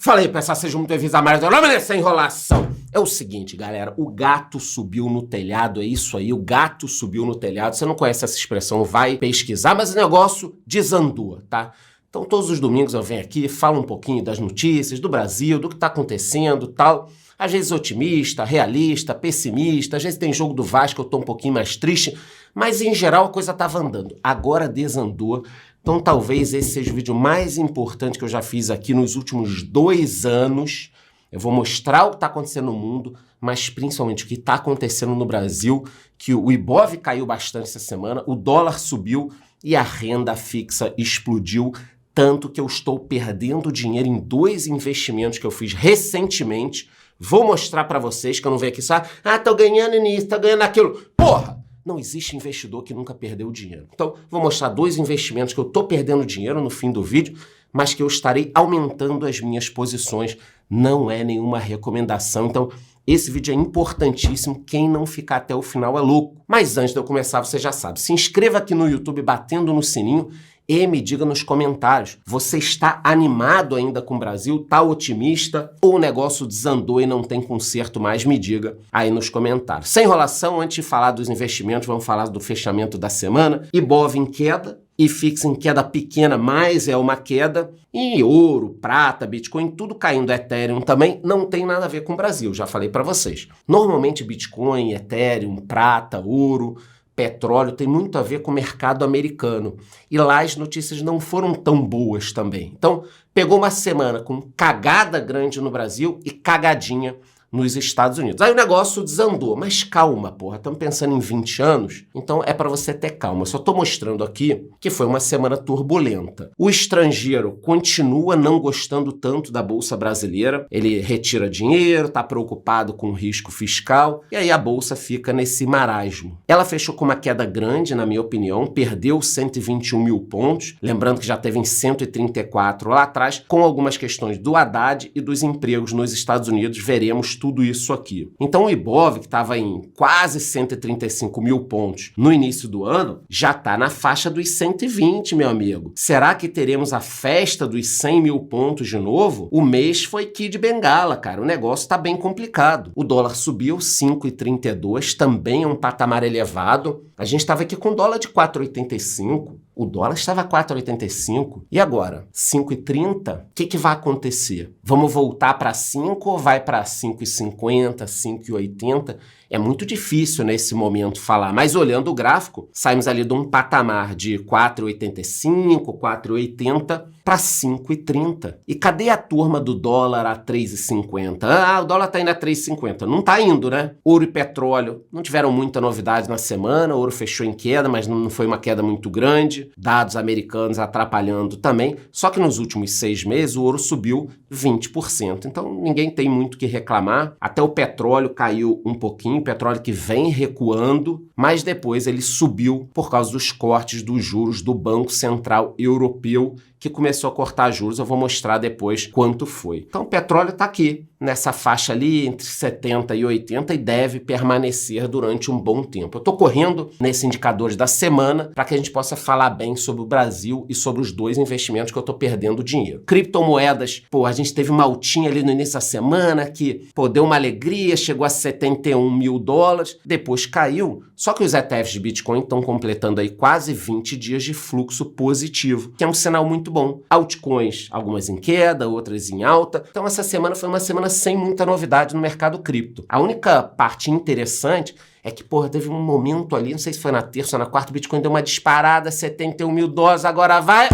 Fala aí, pessoal, sejam muito bem-vindos a mais um nome dessa enrolação. É o seguinte, galera, o gato subiu no telhado, é isso aí, o gato subiu no telhado. Você não conhece essa expressão, vai pesquisar, mas o negócio desandou, tá? Então todos os domingos eu venho aqui, falo um pouquinho das notícias, do Brasil, do que tá acontecendo e tal. Às vezes otimista, realista, pessimista, às vezes tem jogo do Vasco, eu tô um pouquinho mais triste, mas em geral a coisa tava andando. Agora desandou. Então talvez esse seja o vídeo mais importante que eu já fiz aqui nos últimos 2 anos. Eu vou mostrar o que está acontecendo no mundo, mas principalmente o que está acontecendo no Brasil, que o Ibov caiu bastante essa semana, o dólar subiu e a renda fixa explodiu, tanto que eu estou perdendo dinheiro em 2 investimentos que eu fiz recentemente. Vou mostrar para vocês, que eu não venho aqui só, tô ganhando nisso, tô ganhando naquilo. Porra! Não existe investidor que nunca perdeu dinheiro. Então, vou mostrar 2 investimentos que eu estou perdendo dinheiro no fim do vídeo, mas que eu estarei aumentando as minhas posições. Não é nenhuma recomendação. Então, esse vídeo é importantíssimo. Quem não ficar até o final é louco. Mas antes de eu começar, você já sabe. Se inscreva aqui no YouTube batendo no sininho e me diga nos comentários, você está animado ainda com o Brasil? Tá otimista? Ou o negócio desandou e não tem conserto mais? Me diga aí nos comentários. Sem enrolação, antes de falar dos investimentos, vamos falar do fechamento da semana. Ibov em queda, IFIX em queda pequena, mas é uma queda. E ouro, prata, Bitcoin, tudo caindo. Ethereum também não tem nada a ver com o Brasil, já falei para vocês. Normalmente Bitcoin, Ethereum, prata, ouro, petróleo tem muito a ver com o mercado americano. E lá as notícias não foram tão boas também. Então, pegou uma semana com cagada grande no Brasil e cagadinha nos Estados Unidos. Aí o negócio desandou. Mas calma, porra. Estamos pensando em 20 anos? Então é para você ter calma. Eu só estou mostrando aqui que foi uma semana turbulenta. O estrangeiro continua não gostando tanto da Bolsa Brasileira. Ele retira dinheiro, está preocupado com o risco fiscal. E aí a Bolsa fica nesse marasmo. Ela fechou com uma queda grande, na minha opinião. Perdeu 121 mil pontos. Lembrando que já teve em 134 lá atrás. Com algumas questões do Haddad e dos empregos nos Estados Unidos. Veremos tudo isso aqui. Então o Ibov, que estava em quase 135 mil pontos no início do ano, já está na faixa dos 120, meu amigo. Será que teremos a festa dos 100 mil pontos de novo? O mês foi Kid Bengala, cara. O negócio está bem complicado. O dólar subiu 5,32, também é um patamar elevado. A gente estava aqui com dólar de 4,85. O dólar estava a 4,85. E agora? 5,30? O que vai acontecer? Vamos voltar para 5 ou vai para 5,50, 5,80? É muito difícil nesse momento falar, mas olhando o gráfico, saímos ali de um patamar de 4,85, 4,80 para 5,30. E cadê a turma do dólar a 3,50? O dólar está indo a 3,50. Não está indo, né? Ouro e petróleo não tiveram muita novidade na semana. O ouro fechou em queda, mas não foi uma queda muito grande. Dados americanos atrapalhando também. Só que nos últimos 6 meses o ouro subiu 20%. Então ninguém tem muito o que reclamar. Até o petróleo caiu um pouquinho. Petróleo que vem recuando, mas depois ele subiu por causa dos cortes dos juros do Banco Central Europeu, que começou a cortar juros. Eu vou mostrar depois quanto foi. Então o petróleo está aqui, nessa faixa ali entre 70 e 80 e deve permanecer durante um bom tempo. Eu estou correndo nesses indicadores da semana para que a gente possa falar bem sobre o Brasil e sobre os 2 investimentos que eu estou perdendo dinheiro. Criptomoedas, a gente teve uma altinha ali no início da semana que, deu uma alegria, chegou a 71 mil dólares, depois caiu. Só que os ETFs de Bitcoin estão completando aí quase 20 dias de fluxo positivo, que é um sinal muito bom. Altcoins, algumas em queda, outras em alta. Então essa semana foi uma semana sem muita novidade no mercado cripto. A única parte interessante é que, teve um momento ali, não sei se foi na terça ou na quarta, o Bitcoin deu uma disparada, 71 mil dólares, agora vai...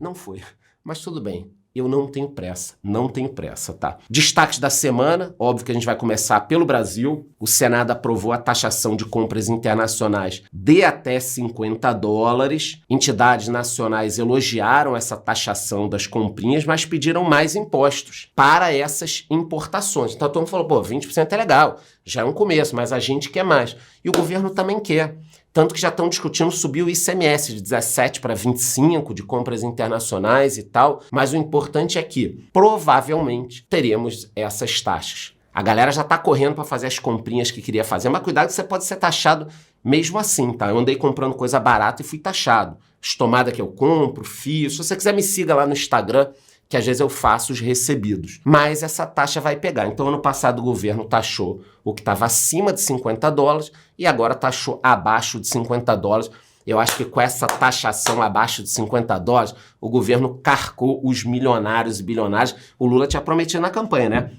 Não foi, mas tudo bem. Eu não tenho pressa, tá? Destaques da semana, óbvio que a gente vai começar pelo Brasil. O Senado aprovou a taxação de compras internacionais de até 50 dólares. Entidades nacionais elogiaram essa taxação das comprinhas, mas pediram mais impostos para essas importações. Então todo mundo falou, 20% é legal, já é um começo, mas a gente quer mais. E o governo também quer. Tanto que já estão discutindo subir o ICMS de 17 para 25 de compras internacionais e tal. Mas o importante é que, provavelmente, teremos essas taxas. A galera já está correndo para fazer as comprinhas que queria fazer. Mas cuidado que você pode ser taxado mesmo assim, tá? Eu andei comprando coisa barata e fui taxado. As tomadas que eu compro, fio. Se você quiser me siga lá no Instagram, que às vezes eu faço os recebidos. Mas essa taxa vai pegar. Então, ano passado o governo taxou o que estava acima de $50 e agora taxou abaixo de $50. Eu acho que com essa taxação abaixo de $50, o governo carcou os milionários e bilionários. O Lula tinha prometido na campanha, né?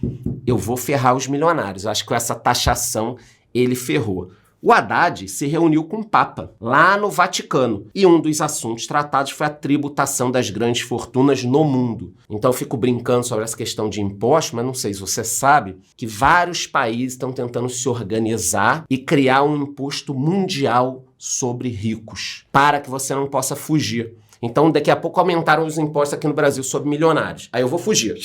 Eu vou ferrar os milionários. Eu acho que com essa taxação ele ferrou. O Haddad se reuniu com o Papa, lá no Vaticano, e um dos assuntos tratados foi a tributação das grandes fortunas no mundo. Então eu fico brincando sobre essa questão de imposto, mas não sei se você sabe que vários países estão tentando se organizar e criar um imposto mundial sobre ricos, para que você não possa fugir. Então daqui a pouco aumentaram os impostos aqui no Brasil sobre milionários. Aí eu vou fugir.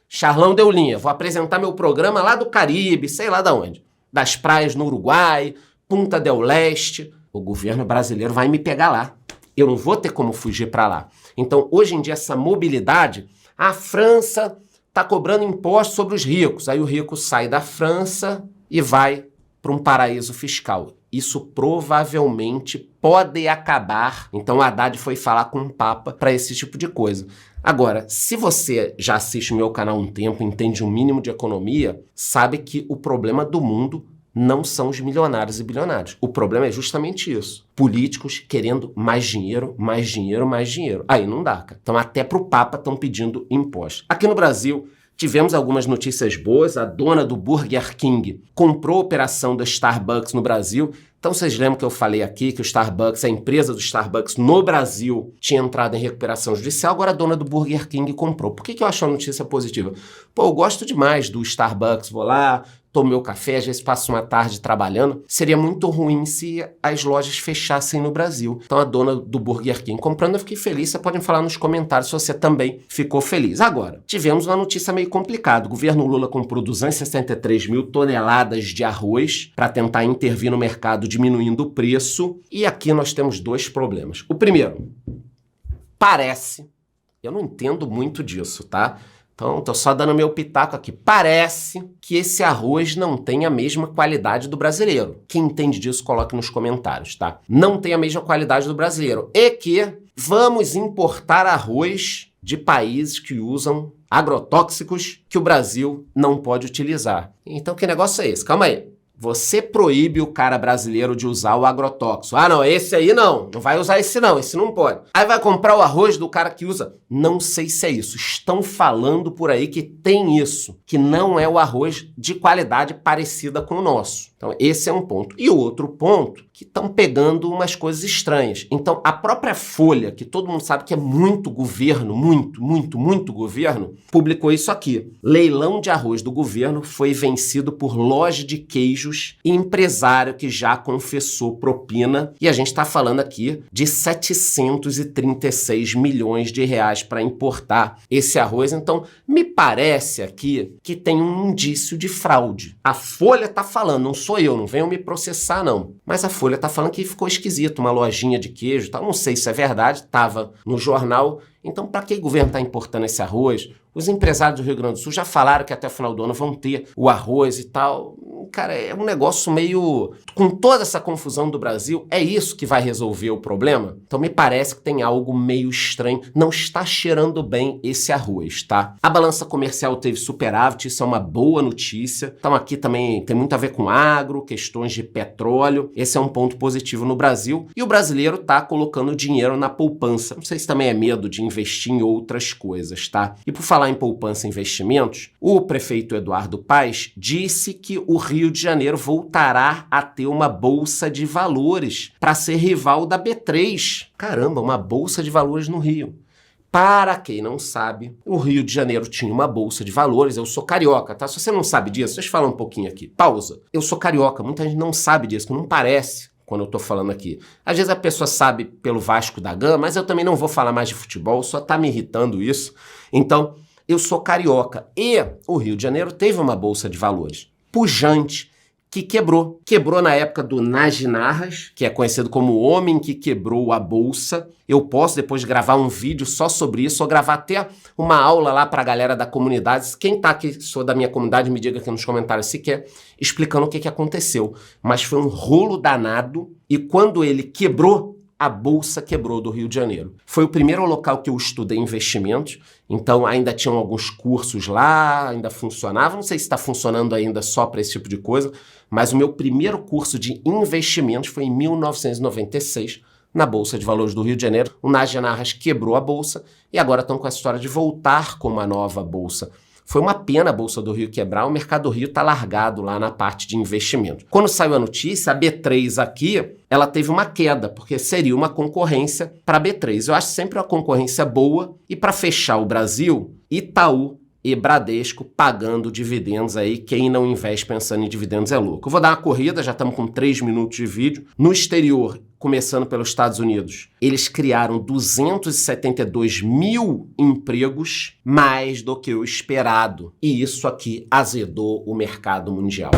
Charlão deu linha, vou apresentar meu programa lá do Caribe, sei lá de onde. Das praias no Uruguai, Punta del Leste, o governo brasileiro vai me pegar lá. Eu não vou ter como fugir para lá. Então, hoje em dia, essa mobilidade, a França está cobrando impostos sobre os ricos. Aí o rico sai da França e vai para um paraíso fiscal. Isso provavelmente pode acabar. Então, o Haddad foi falar com o Papa para esse tipo de coisa. Agora, se você já assiste o meu canal há um tempo, entende um mínimo de economia, sabe que o problema do mundo não são os milionários e bilionários. O problema é justamente isso. Políticos querendo mais dinheiro, mais dinheiro, mais dinheiro. Aí não dá, cara. Então até pro Papa estão pedindo imposto. Aqui no Brasil, tivemos algumas notícias boas. A dona do Burger King comprou a operação da Starbucks no Brasil. Então vocês lembram que eu falei aqui que o Starbucks, a empresa do Starbucks no Brasil, tinha entrado em recuperação judicial, agora a dona do Burger King comprou. Por que eu acho a notícia positiva? Pô, eu gosto demais do Starbucks, vou lá, tomo meu café, às vezes passo uma tarde trabalhando. Seria muito ruim se as lojas fechassem no Brasil. Então a dona do Burger King comprando, eu fiquei feliz. Você pode falar nos comentários se você também ficou feliz. Agora, tivemos uma notícia meio complicada. O governo Lula comprou 263 mil toneladas de arroz para tentar intervir no mercado, diminuindo o preço. E aqui nós temos dois problemas. O primeiro, parece, eu não entendo muito disso, tá? Então, tô só dando meu pitaco aqui. Parece que esse arroz não tem a mesma qualidade do brasileiro. Quem entende disso, coloque nos comentários, tá? Não tem a mesma qualidade do brasileiro. E que vamos importar arroz de países que usam agrotóxicos que o Brasil não pode utilizar. Então, que negócio é esse? Calma aí. Você proíbe o cara brasileiro de usar o agrotóxico. Ah, não, esse aí não vai usar esse não pode. Aí vai comprar o arroz do cara que usa. Não sei se é isso. Estão falando por aí que tem isso, que não é o arroz de qualidade parecida com o nosso. Então, esse é um ponto. E o outro ponto, que estão pegando umas coisas estranhas. Então, a própria Folha, que todo mundo sabe que é muito governo, muito governo, publicou isso aqui. Leilão de arroz do governo foi vencido por loja de queijos e empresário que já confessou propina. E a gente está falando aqui de 736 milhões de reais para importar esse arroz. Então, me parece aqui que tem um indício de fraude. A Folha está falando, não sou eu, não venham me processar não. Mas a Folha está falando que ficou esquisito, uma lojinha de queijo, tal. Não sei se é verdade, estava no jornal. Então, para que o governo está importando esse arroz? Os empresários do Rio Grande do Sul já falaram que até o final do ano vão ter o arroz e tal. Cara, é um negócio meio... Com toda essa confusão do Brasil, é isso que vai resolver o problema? Então, me parece que tem algo meio estranho. Não está cheirando bem esse arroz, tá? A balança comercial teve superávit, isso é uma boa notícia. Então, aqui também tem muito a ver com agro, questões de petróleo. Esse é um ponto positivo no Brasil. E o brasileiro tá colocando dinheiro na poupança. Não sei se também é medo de investir em outras coisas, tá? E por falar em poupança e investimentos, o prefeito Eduardo Paes disse que o Rio de Janeiro voltará a ter uma bolsa de valores para ser rival da B3. Caramba, uma bolsa de valores no Rio. Para quem não sabe, o Rio de Janeiro tinha uma bolsa de valores. Eu sou carioca, tá? Se você não sabe disso, deixa eu falar um pouquinho aqui. Pausa. Eu sou carioca, muita gente não sabe disso, não parece quando eu tô falando aqui. Às vezes a pessoa sabe pelo Vasco da Gama, mas eu também não vou falar mais de futebol, só tá me irritando isso. Então, eu sou carioca e o Rio de Janeiro teve uma bolsa de valores pujante que quebrou. Quebrou na época do Najinarras, que é conhecido como o homem que quebrou a bolsa. Eu posso depois gravar um vídeo só sobre isso, ou gravar até uma aula lá para a galera da comunidade. Quem tá aqui, sou da minha comunidade, me diga aqui nos comentários se quer, explicando o que aconteceu. Mas foi um rolo danado e quando ele quebrou, a Bolsa quebrou do Rio de Janeiro. Foi o primeiro local que eu estudei investimentos, então ainda tinham alguns cursos lá, ainda funcionava, não sei se está funcionando ainda só para esse tipo de coisa, mas o meu primeiro curso de investimentos foi em 1996, na Bolsa de Valores do Rio de Janeiro. O Nagy Narras quebrou a Bolsa e agora estão com a história de voltar com uma nova Bolsa. Foi uma pena a Bolsa do Rio quebrar, o Mercado do Rio está largado lá na parte de investimento. Quando saiu a notícia, a B3 aqui, ela teve uma queda, porque seria uma concorrência para a B3. Eu acho sempre uma concorrência boa e para fechar o Brasil, Itaú e Bradesco pagando dividendos aí. Quem não investe pensando em dividendos é louco. Eu vou dar uma corrida, já estamos com 3 minutos de vídeo. No exterior, começando pelos Estados Unidos, eles criaram 272 mil empregos, mais do que o esperado. E isso aqui azedou o mercado mundial.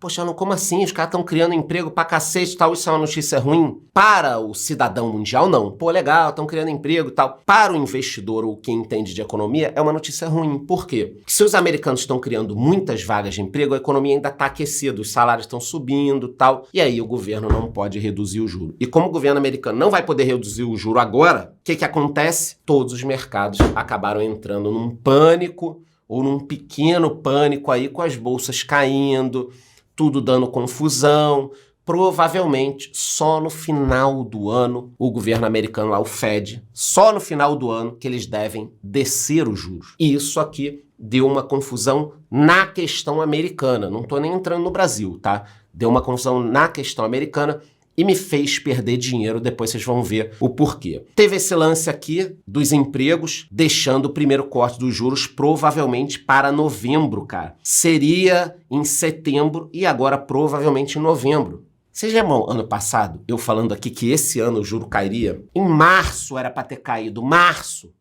Poxa, não, como assim? Os caras estão criando emprego pra cacete e tal, isso é uma notícia ruim? Para o cidadão mundial, não. Pô, legal, estão criando emprego e tal. Para o investidor ou quem entende de economia, é uma notícia ruim. Por quê? Porque se os americanos estão criando muitas vagas de emprego, a economia ainda está aquecida, os salários estão subindo e tal, e aí o governo não pode reduzir o juro. E como o governo americano não vai poder reduzir o juro agora, o que acontece? Todos os mercados acabaram entrando num pânico, ou num pequeno pânico aí, com as bolsas caindo, tudo dando confusão. Provavelmente, só no final do ano, o governo americano lá, o Fed, só no final do ano que eles devem descer os juros. E isso aqui deu uma confusão na questão americana. Não estou nem entrando no Brasil, tá? Deu uma confusão na questão americana e me fez perder dinheiro. Depois vocês vão ver o porquê. Teve esse lance aqui dos empregos, deixando o primeiro corte dos juros provavelmente para novembro, cara. Seria em setembro e agora provavelmente em novembro. Vocês lembram ano passado, eu falando aqui que esse ano o juro cairia? Em março era para ter caído. Março,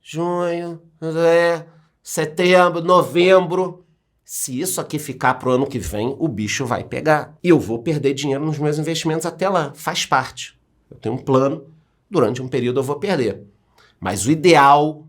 junho, setembro, novembro. Se isso aqui ficar pro ano que vem, o bicho vai pegar. E eu vou perder dinheiro nos meus investimentos até lá. Faz parte. Eu tenho um plano, durante um período eu vou perder. Mas o ideal,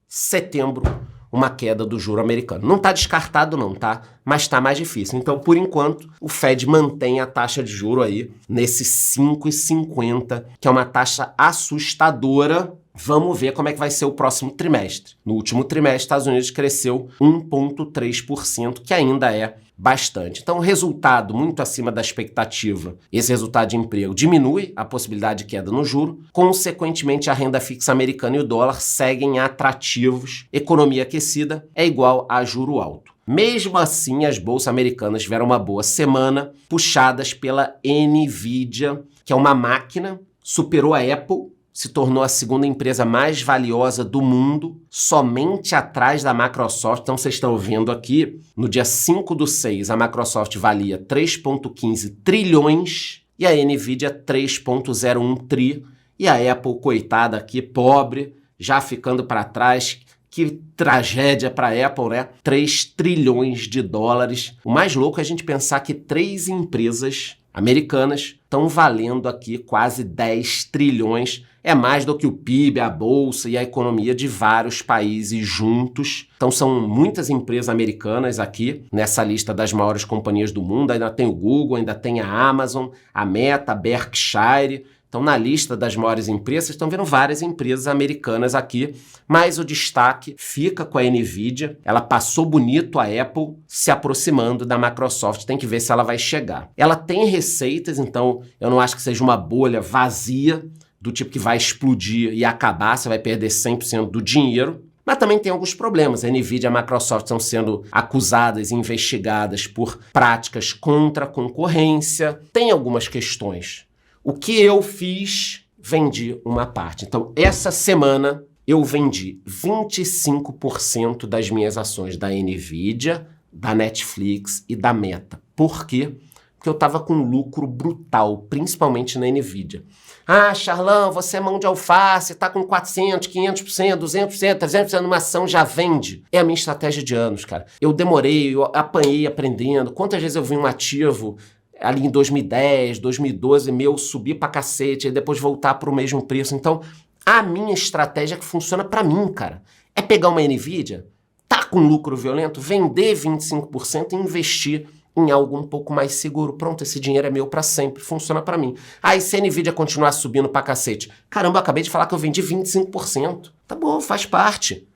setembro, uma queda do juro americano. Não está descartado não, tá? Mas está mais difícil. Então, por enquanto, o Fed mantém a taxa de juro aí nesse 5,50, que é uma taxa assustadora. Vamos ver como é que vai ser o próximo trimestre. No último trimestre, os Estados Unidos cresceu 1,3%, que ainda é bastante. Então, resultado muito acima da expectativa. Esse resultado de emprego diminui a possibilidade de queda no juro. Consequentemente, a renda fixa americana e o dólar seguem atrativos. Economia aquecida é igual a juro alto. Mesmo assim, as bolsas americanas tiveram uma boa semana, puxadas pela Nvidia, que é uma máquina, superou a Apple, se tornou a segunda empresa mais valiosa do mundo, somente atrás da Microsoft. Então, vocês estão vendo aqui, no dia 5/6, a Microsoft valia 3,15 trilhões e a Nvidia 3,01 tri. E a Apple, coitada aqui, pobre, já ficando para trás. Que tragédia para a Apple, né? 3 trilhões de dólares. O mais louco é a gente pensar que 3 empresas americanas estão valendo aqui quase 10 trilhões. É mais do que o PIB, a bolsa e a economia de vários países juntos. Então são muitas empresas americanas aqui nessa lista das maiores companhias do mundo. Ainda tem o Google, ainda tem a Amazon, a Meta, a Berkshire. Então, na lista das maiores empresas, estão vendo várias empresas americanas aqui, mas o destaque fica com a Nvidia. Ela passou bonito a Apple, se aproximando da Microsoft. Tem que ver se ela vai chegar. Ela tem receitas, então eu não acho que seja uma bolha vazia, do tipo que vai explodir e acabar, você vai perder 100% do dinheiro. Mas também tem alguns problemas. A Nvidia e a Microsoft estão sendo acusadas e investigadas por práticas contra a concorrência. Tem algumas questões. O que eu fiz, vendi uma parte. Então, essa semana, eu vendi 25% das minhas ações da Nvidia, da Netflix e da Meta. Por quê? Porque eu estava com lucro brutal, principalmente na Nvidia. Ah, Charlão, você é mão de alface, tá com 400%, 500%, 200%, 300% numa ação, já vende. É a minha estratégia de anos, cara. Eu demorei, eu apanhei aprendendo. Quantas vezes eu vi um ativo ali em 2010, 2012, meu, subir pra cacete, e depois voltar pro mesmo preço. Então, a minha estratégia que funciona pra mim, cara, é pegar uma Nvidia, tá com lucro violento, vender 25% e investir em algo um pouco mais seguro. Pronto, esse dinheiro é meu para sempre, funciona para mim. Aí se a Nvidia continuar subindo pra cacete, caramba, eu acabei de falar que eu vendi 25%. Tá bom, faz parte.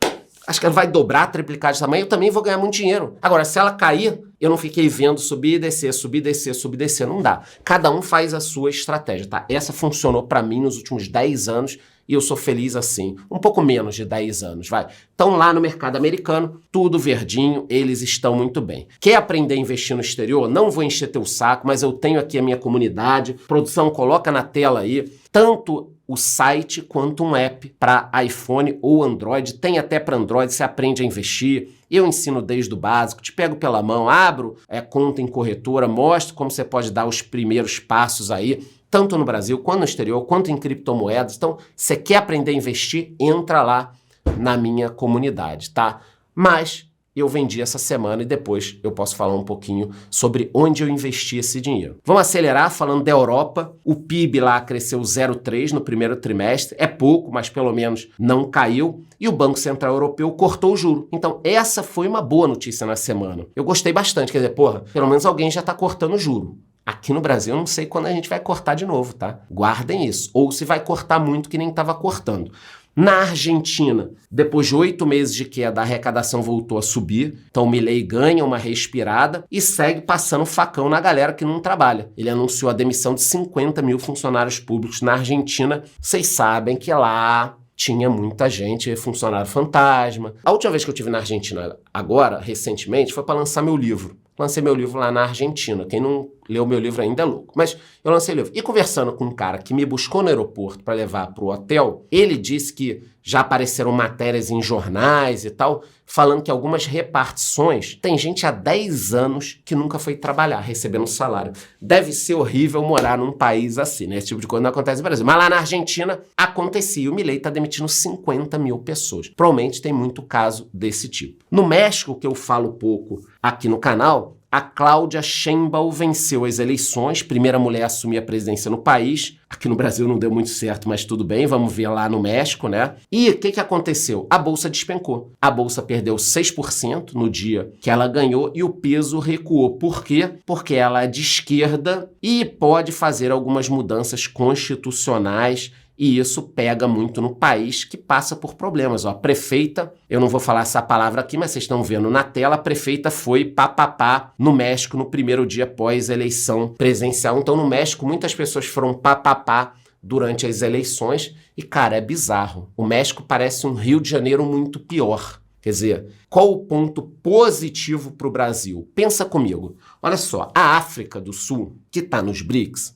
Acho que ela vai dobrar, triplicar de tamanho, eu também vou ganhar muito dinheiro. Agora, se ela cair, eu não fiquei vendo subir e descer, subir e descer, subir e descer, não dá. Cada um faz a sua estratégia, tá? Essa funcionou para mim nos últimos 10 anos e eu sou feliz assim. Um pouco menos de 10 anos, vai. Estão lá no mercado americano, tudo verdinho, eles estão muito bem. Quer aprender a investir no exterior? Não vou encher teu saco, mas eu tenho aqui a minha comunidade. Produção, coloca na tela aí, tanto o site quanto um app para iPhone ou Android. Tem até para Android, você aprende a investir. Eu ensino desde o básico, te pego pela mão, abro conta em corretora, mostro como você pode dar os primeiros passos aí, tanto no Brasil, quanto no exterior, quanto em criptomoedas. Então, você quer aprender a investir? Entra lá na minha comunidade, tá? Mas eu vendi essa semana e depois eu posso falar um pouquinho sobre onde eu investi esse dinheiro. Vamos acelerar falando da Europa. O PIB lá cresceu 0,3 no primeiro trimestre. É pouco, mas pelo menos não caiu. E o Banco Central Europeu cortou o juro. Então essa foi uma boa notícia na semana. Eu gostei bastante. Quer dizer, porra, pelo menos alguém já está cortando o juro. Aqui no Brasil eu não sei quando a gente vai cortar de novo, tá? Guardem isso. Ou se vai cortar muito que nem estava cortando. Na Argentina, depois de 8 meses de queda, a arrecadação voltou a subir. Então o Milei ganha uma respirada e segue passando facão na galera que não trabalha. Ele anunciou a demissão de 50 mil funcionários públicos na Argentina. Vocês sabem que lá tinha muita gente, funcionário fantasma. A última vez que eu estive na Argentina, agora, recentemente, foi para lançar meu livro. Lancei meu livro lá na Argentina. Quem não leu meu livro ainda é louco. Mas eu lancei o livro. E conversando com um cara que me buscou no aeroporto para levar para o hotel, ele disse que já apareceram matérias em jornais e tal, falando que algumas repartições, tem gente há 10 anos que nunca foi trabalhar, recebendo salário. Deve ser horrível morar num país assim, né? Esse tipo de coisa não acontece no Brasil. Mas lá na Argentina acontecia. O Milei está demitindo 50 mil pessoas. Provavelmente tem muito caso desse tipo. No México, que eu falo pouco aqui no canal, a Cláudia Sheinbaum venceu as eleições, primeira mulher a assumir a presidência no país. Aqui no Brasil não deu muito certo, mas tudo bem, vamos ver lá no México, né? E o que aconteceu? A Bolsa despencou. A Bolsa perdeu 6% no dia que ela ganhou e o peso recuou. Por quê? Porque ela é de esquerda e pode fazer algumas mudanças constitucionais. E isso pega muito no país que passa por problemas. Ó, a prefeita, eu não vou falar essa palavra aqui, mas vocês estão vendo na tela, a prefeita foi papapá no México no primeiro dia após a eleição presidencial. Então, no México, muitas pessoas foram papapá durante as eleições. E, cara, é bizarro. O México parece um Rio de Janeiro muito pior. Quer dizer, qual o ponto positivo para o Brasil? Pensa comigo. Olha só, a África do Sul, que está nos BRICS,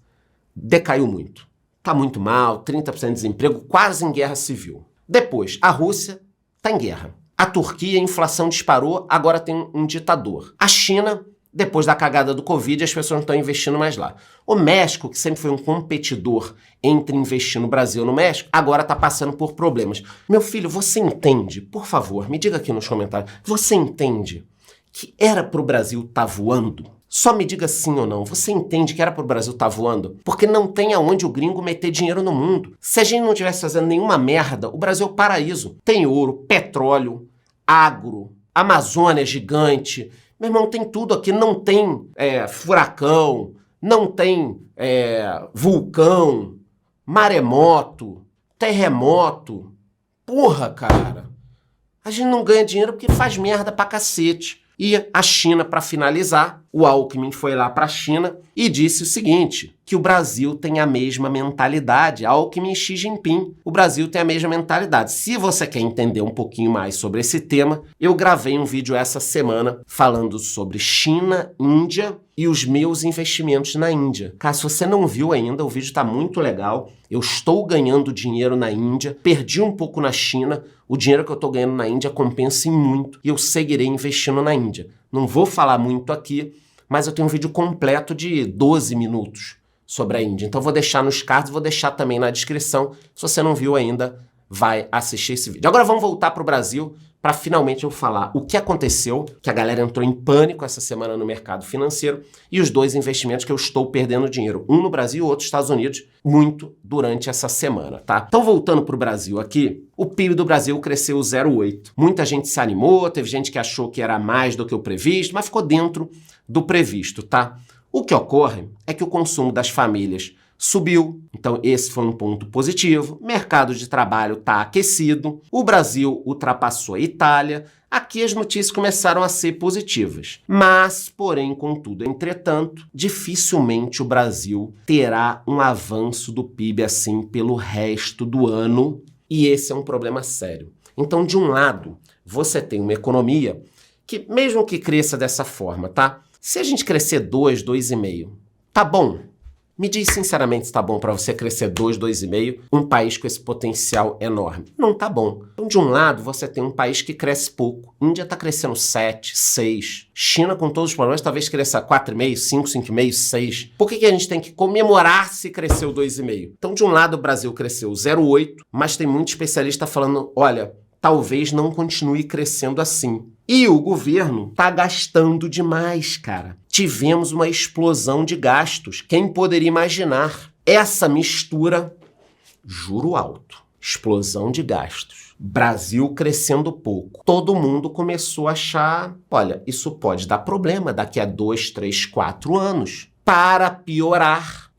decaiu muito. Está muito mal, 30% de desemprego, quase em guerra civil. Depois, a Rússia está em guerra. A Turquia, a inflação disparou, agora tem um ditador. A China, depois da cagada do Covid, as pessoas não estão investindo mais lá. O México, que sempre foi um competidor entre investir no Brasil e no México, agora está passando por problemas. Meu filho, você entende? Por favor, me diga aqui nos comentários. Você entende que era para o Brasil estar voando? Só me diga sim ou não. Você entende que era para o Brasil estar voando? Porque não tem aonde o gringo meter dinheiro no mundo. Se a gente não estivesse fazendo nenhuma merda, o Brasil é o paraíso. Tem ouro, petróleo, agro, Amazônia gigante. Meu irmão, tem tudo aqui. Não tem furacão, não tem vulcão, maremoto, terremoto. Porra, cara. A gente não ganha dinheiro porque faz merda pra cacete. E a China, para finalizar, o Alckmin foi lá para a China e disse o seguinte, que o Brasil tem a mesma mentalidade. Alckmin e Xi Jinping, o Brasil tem a mesma mentalidade. Se você quer entender um pouquinho mais sobre esse tema, eu gravei um vídeo essa semana falando sobre China, Índia e os meus investimentos na Índia. Cara, se você não viu ainda, o vídeo está muito legal. Eu estou ganhando dinheiro na Índia, perdi um pouco na China. O dinheiro que eu estou ganhando na Índia compensa em muito e eu seguirei investindo na Índia. Não vou falar muito aqui, mas eu tenho um vídeo completo de 12 minutos sobre a Índia. Então eu vou deixar nos cards, vou deixar também na descrição. Se você não viu ainda, vai assistir esse vídeo. Agora vamos voltar para o Brasil, para finalmente eu falar o que aconteceu, que a galera entrou em pânico essa semana no mercado financeiro, e os dois investimentos que eu estou perdendo dinheiro, um no Brasil e o outro nos Estados Unidos, muito durante essa semana, tá? Então, voltando para o Brasil aqui, o PIB do Brasil cresceu 0,8. Muita gente se animou, teve gente que achou que era mais do que o previsto, mas ficou dentro do previsto, tá? O que ocorre é que o consumo das famílias subiu, então esse foi um ponto positivo. Mercado de trabalho está aquecido, o Brasil ultrapassou a Itália, aqui as notícias começaram a ser positivas. Mas, porém, contudo, entretanto, dificilmente o Brasil terá um avanço do PIB assim pelo resto do ano, e esse é um problema sério. Então, de um lado, você tem uma economia que, mesmo que cresça dessa forma, tá? Se a gente crescer 2, 2,5, tá bom? Me diz sinceramente se tá bom para você crescer 2, 2,5, um país com esse potencial enorme. Não tá bom. Então, de um lado, você tem um país que cresce pouco. Índia tá crescendo 7, 6. China, com todos os problemas, talvez cresça 4,5, 5, 5,5, 6. Por que a gente tem que comemorar se cresceu 2,5? Então, de um lado, o Brasil cresceu 0,8, mas tem muito especialista falando, olha, talvez não continue crescendo assim. E o governo tá gastando demais, cara. Tivemos uma explosão de gastos. Quem poderia imaginar? Essa mistura, juro alto, explosão de gastos. Brasil crescendo pouco. Todo mundo começou a achar, olha, isso pode dar problema daqui a 2, 3, 4 anos. Para piorar,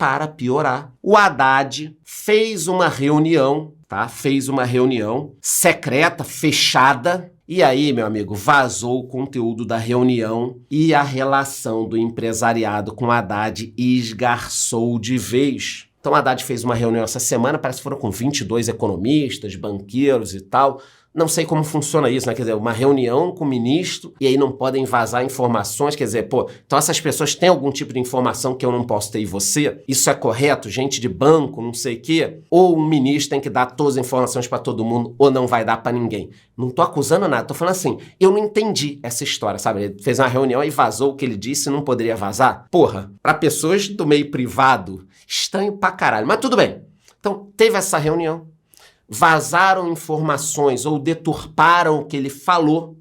o Haddad fez uma reunião, tá? Fez uma reunião secreta, fechada. E aí, meu amigo, vazou o conteúdo da reunião e a relação do empresariado com o Haddad esgarçou de vez. Então, o Haddad fez uma reunião essa semana, parece que foram com 22 economistas, banqueiros e tal. Não sei como funciona isso, né? Quer dizer, uma reunião com o ministro e aí não podem vazar informações. Quer dizer, pô, então essas pessoas têm algum tipo de informação que eu não posso ter e você? Isso é correto? Gente de banco, não sei o quê? Ou o ministro tem que dar todas as informações para todo mundo ou não vai dar para ninguém? Não tô acusando nada, tô falando assim, eu não entendi essa história, sabe? Ele fez uma reunião e vazou o que ele disse e não poderia vazar? Porra, para pessoas do meio privado, estranho pra caralho. Mas tudo bem. Então, teve essa reunião. Vazaram informações ou deturparam o que ele falou.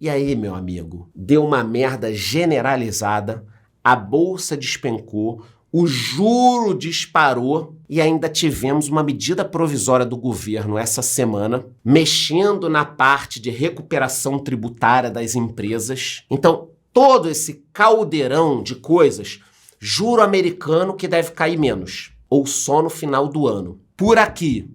E aí, meu amigo, deu uma merda generalizada, a bolsa despencou, o juro disparou e ainda tivemos uma medida provisória do governo essa semana, mexendo na parte de recuperação tributária das empresas. Então, todo esse caldeirão de coisas, juro americano que deve cair menos, ou só no final do ano. Por aqui,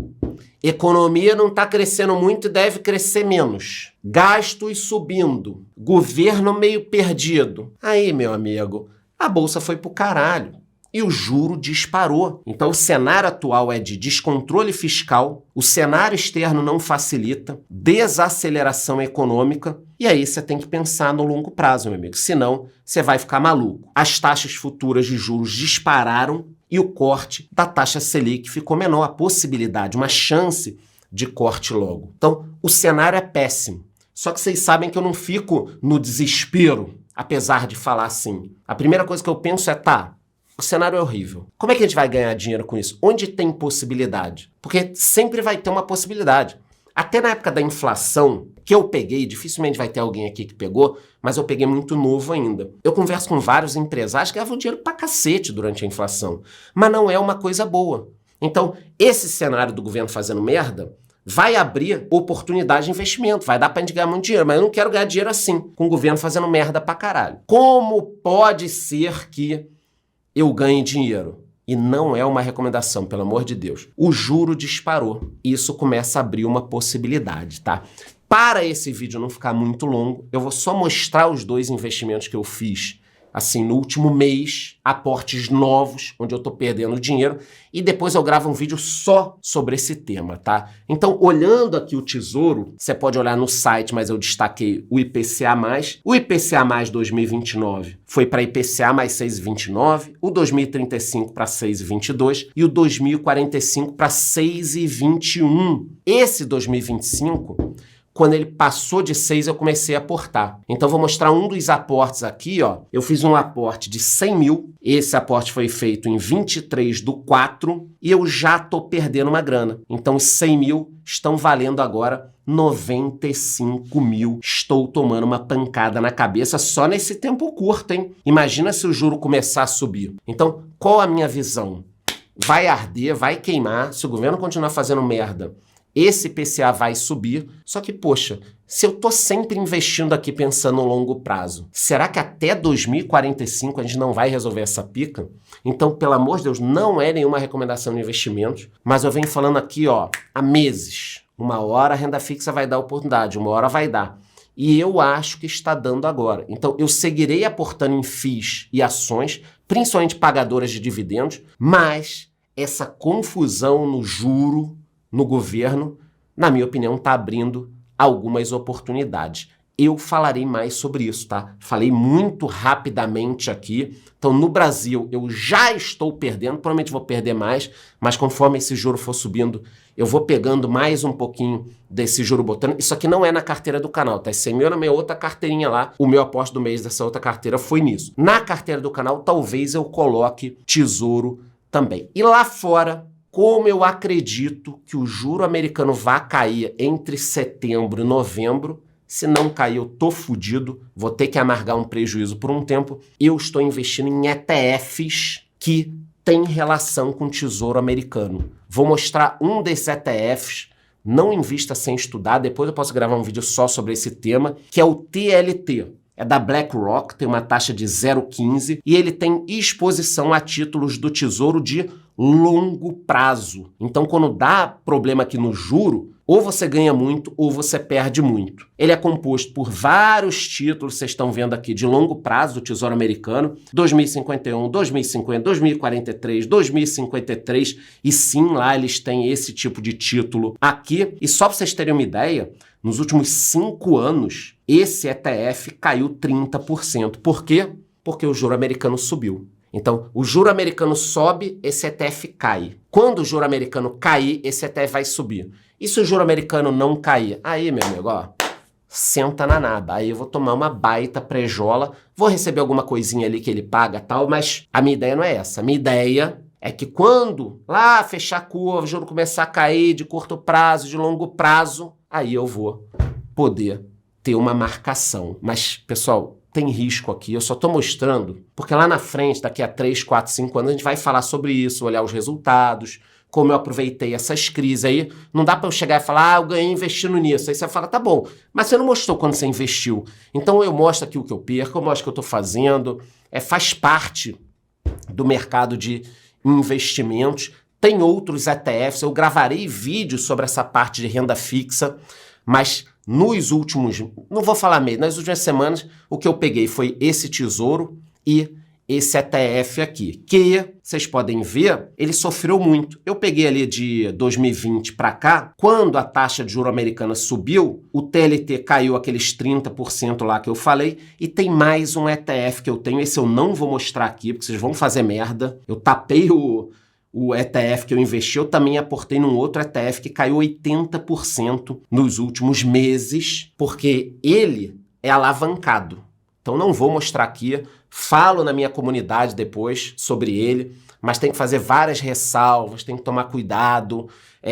economia não está crescendo muito e deve crescer menos. Gastos subindo. Governo meio perdido. Aí, meu amigo, a bolsa foi pro caralho. E o juro disparou. Então o cenário atual é de descontrole fiscal, o cenário externo não facilita, desaceleração econômica, e aí você tem que pensar no longo prazo, meu amigo. Senão, você vai ficar maluco. As taxas futuras de juros dispararam, e o corte da taxa Selic ficou menor, a possibilidade, uma chance de corte logo. Então, o cenário é péssimo. Só que vocês sabem que eu não fico no desespero, apesar de falar assim. A primeira coisa que eu penso é, tá, o cenário é horrível. Como é que a gente vai ganhar dinheiro com isso? Onde tem possibilidade? Porque sempre vai ter uma possibilidade. Até na época da inflação, que eu peguei, dificilmente vai ter alguém aqui que pegou, mas eu peguei muito novo ainda. Eu converso com vários empresários que ganhavam dinheiro pra cacete durante a inflação, mas não é uma coisa boa. Então, esse cenário do governo fazendo merda vai abrir oportunidade de investimento, vai dar pra gente ganhar muito dinheiro, mas eu não quero ganhar dinheiro assim, com o governo fazendo merda pra caralho. Como pode ser que eu ganhe dinheiro? E não é uma recomendação, pelo amor de Deus. O juro disparou. Isso começa a abrir uma possibilidade, tá? Para esse vídeo não ficar muito longo, eu vou só mostrar os dois investimentos que eu fiz, assim, no último mês, aportes novos, onde eu tô perdendo dinheiro, e depois eu gravo um vídeo só sobre esse tema, tá? Então, olhando aqui o Tesouro, você pode olhar no site, mas eu destaquei o IPCA+. O IPCA+, 2029 foi para IPCA mais 6,29, o 2035 para 6,22 e o 2045 para 6,21. Esse 2025 Quando ele passou de 6, eu comecei a aportar. Então, vou mostrar um dos aportes aqui, ó. Eu fiz um aporte de 100 mil. Esse aporte foi feito em 23/4 e eu já tô perdendo uma grana. Então, os 100 mil estão valendo agora 95 mil. Estou tomando uma pancada na cabeça só nesse tempo curto, hein? Imagina se o juro começar a subir. Então, qual a minha visão? Vai arder, vai queimar. Se o governo continuar fazendo merda, esse IPCA vai subir, só que, poxa, se eu tô sempre investindo aqui pensando no longo prazo, será que até 2045 a gente não vai resolver essa pica? Então, pelo amor de Deus, não é nenhuma recomendação de investimentos, mas eu venho falando aqui, ó, há meses. Uma hora a renda fixa vai dar oportunidade, uma hora vai dar. E eu acho que está dando agora. Então, eu seguirei aportando em FIIs e ações, principalmente pagadoras de dividendos, mas essa confusão no juro, no governo, na minha opinião, está abrindo algumas oportunidades. Eu falarei mais sobre isso, tá? Falei muito rapidamente aqui. Então, no Brasil, eu já estou perdendo, provavelmente vou perder mais, mas conforme esse juro for subindo, eu vou pegando mais um pouquinho desse juro botando. Isso aqui não é na carteira do canal, tá? Esse é na minha outra carteirinha lá. O meu aporte do mês dessa outra carteira foi nisso. Na carteira do canal, talvez eu coloque tesouro também. E lá fora, como eu acredito que o juro americano vai cair entre setembro e novembro, se não cair eu tô fudido, vou ter que amargar um prejuízo por um tempo, eu estou investindo em ETFs que têm relação com o tesouro americano. Vou mostrar um desses ETFs, não invista sem estudar, depois eu posso gravar um vídeo só sobre esse tema, que é o TLT. É da BlackRock, tem uma taxa de 0,15 e ele tem exposição a títulos do tesouro de longo prazo. Então, quando dá problema aqui no juro, ou você ganha muito ou você perde muito. Ele é composto por vários títulos, vocês estão vendo aqui, de longo prazo do Tesouro Americano, 2051, 2050, 2043, 2053, e sim, lá eles têm esse tipo de título aqui. E só para vocês terem uma ideia, nos últimos 5 anos, esse ETF caiu 30%. Por quê? Porque o juro americano subiu. Então, o juro americano sobe, esse ETF cai. Quando o juro americano cair, esse ETF vai subir. E se o juro americano não cair? Aí, meu amigo, ó, senta na naba. Aí eu vou tomar uma baita prejola, vou receber alguma coisinha ali que ele paga e tal, mas a minha ideia não é essa. A minha ideia é que quando lá fechar a curva, o juro começar a cair de curto prazo, de longo prazo, aí eu vou poder ter uma marcação. Mas, pessoal, tem risco aqui, eu só estou mostrando, porque lá na frente, daqui a 3, 4, 5 anos, a gente vai falar sobre isso, olhar os resultados, como eu aproveitei essas crises aí. Não dá para eu chegar e falar, eu ganhei investindo nisso. Aí você fala, tá bom, mas você não mostrou quando você investiu. Então eu mostro aqui o que eu perco, eu mostro o que eu estou fazendo, faz parte do mercado de investimentos. Tem outros ETFs, eu gravarei vídeos sobre essa parte de renda fixa, mas nos últimos, não vou falar mês, nas últimas semanas, o que eu peguei foi esse tesouro e esse ETF aqui, que vocês podem ver, ele sofreu muito. Eu peguei ali de 2020 para cá, quando a taxa de juro americana subiu, o TLT caiu aqueles 30% lá que eu falei, e tem mais um ETF que eu tenho, esse eu não vou mostrar aqui, porque vocês vão fazer merda. Eu tapei o ETF que eu investi, eu também aportei num outro ETF que caiu 80% nos últimos meses, porque ele é alavancado. Então não vou mostrar aqui, falo na minha comunidade depois sobre ele, mas tem que fazer várias ressalvas, tem que tomar cuidado.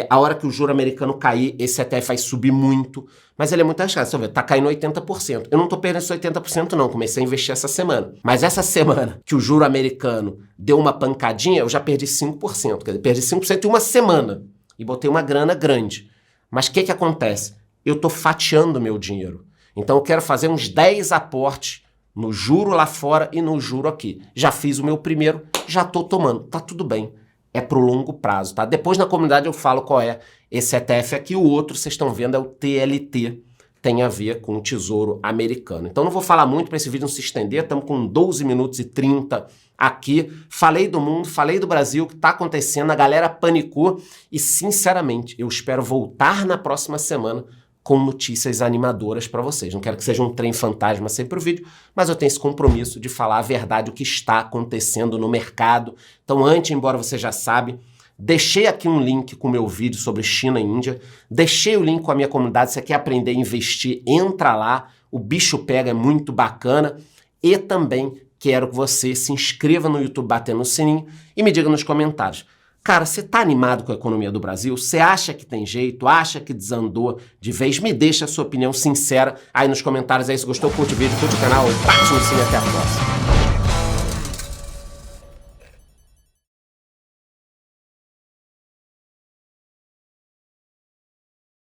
A hora que o juro americano cair, esse ETF vai subir muito, mas ele é muito arriscado. Você vê, tá caindo 80%. Eu não tô perdendo esses 80% não, comecei a investir essa semana. Mas essa semana que o juro americano deu uma pancadinha, eu já perdi 5%. Quer dizer, perdi 5% em uma semana e botei uma grana grande. Mas o que acontece? Eu tô fatiando meu dinheiro. Então eu quero fazer uns 10 aportes no juro lá fora e no juro aqui. Já fiz o meu primeiro, já tô tomando. Tá tudo bem. É pro longo prazo, tá? Depois na comunidade eu falo qual é esse ETF aqui. O outro, vocês estão vendo, é o TLT. Tem a ver com o Tesouro Americano. Então não vou falar muito para esse vídeo não se estender. Estamos com 12 minutos e 30 aqui. Falei do mundo, falei do Brasil, o que está acontecendo. A galera panicou. E sinceramente, eu espero voltar na próxima semana com notícias animadoras para vocês. Não quero que seja um trem fantasma sempre o vídeo, mas eu tenho esse compromisso de falar a verdade, o que está acontecendo no mercado. Então, antes, embora você já sabe, Deixei aqui um link com o meu vídeo sobre China e Índia. Deixei o link com a minha comunidade. Se você quer aprender a investir, entra lá. O bicho pega, é muito bacana. E também quero que você se inscreva no YouTube batendo no sininho e me diga nos comentários. Cara, você tá animado com a economia do Brasil? Você acha que tem jeito? Acha que desandou de vez? Me deixa a sua opinião sincera aí nos comentários. Aí, se gostou, curte o vídeo, curte o canal, bate no sininho, até a próxima.